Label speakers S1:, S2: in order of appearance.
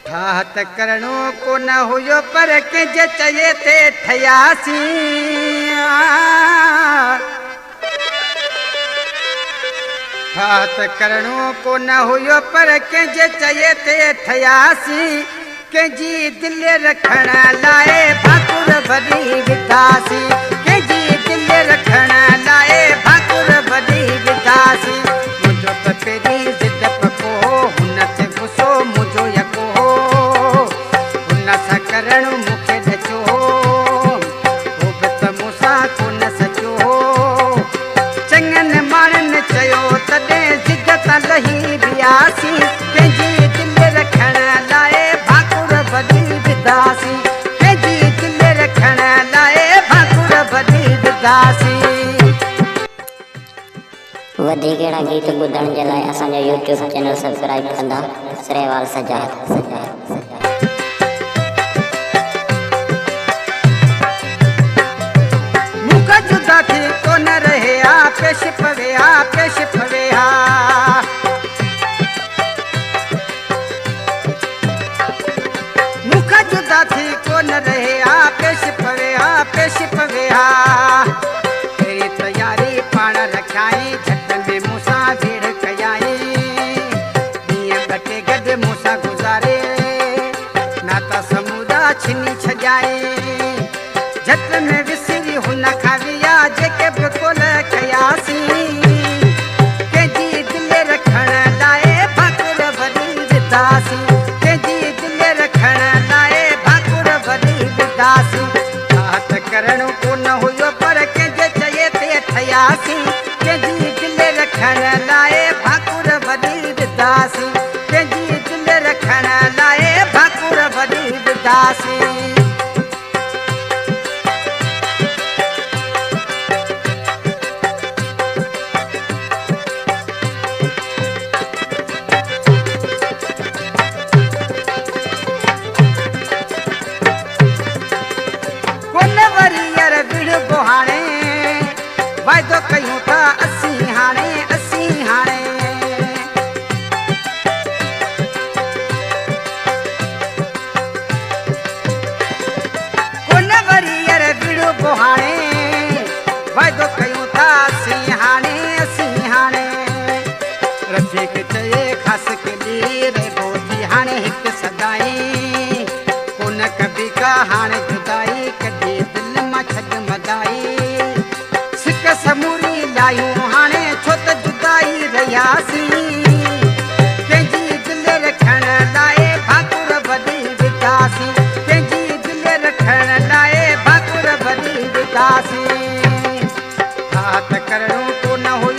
S1: ठाहत करणो को न हुयो पर के जे चये ते ठयासी ठाहत करणो को न हुयो पर के जे चये ते ठयासी के जी दिल रखण लाए भाकुर भरी विदासी के जी दिल रखण लाए भाकुर भरी विदासी मुझो त पेरी जिद पको हुन ते गुसो मुझो यको हुन सा करण मुखे ढचो हो त मूसा को न सचो चंगन मानन चयो तदे जिद त लही बियासी के जी दिल रखण लाए भरी विदासी के जी दिल रखण लाए भाकुर भरी विदासी।
S2: वधीक अहिड़ा गीत ॿुधण जे लाइ असांजो यूट्यूब चैनल सब्सक्राइब कंदा सरेवाल सजाद।
S1: मुख जुदा थी कोन रहे आ पेश पवे आ पेश पवे आ जुदा थी कोन रहे आ पेश पवे आ तेरी तैयारी पाण रखाई झट में मूसा भीड़ कयाई दिए बटे गड मूसा गुजारे ना त समुदा छिनी छजाए झट में विसरी हुन खाविया जेके बिल्कुल कयासी के जी दिल रखण लाए भाकुर भरी विदासी के जी दिल रखण लाए भाकुर भरी विदासी ठाहत करण को न हुयो पर के जे चये ते ठयासी के जी दिल रखण लाए भाकुर भरी विदासी के जी दिल रखण लाए भाकुर भरी विदासी। वायदो कयूं था असी हाणे कोन वरी अरे विड़ो बोहाणे वायदो कयूं था असी हाणे रफीक चये खास के लिए रे बोधी हाणे हिक सदाई कोन कभी का हाणे जुदाई कॾी दिल मां छॾ मदाई समूरी लायूं हाणे छो त जुदाई रहियासी के जी दिल रखण लाए भाकुर भरी विदासी के जी दिल रखण लाए भाकुर भरी विदासी ठाहत करणो को न हो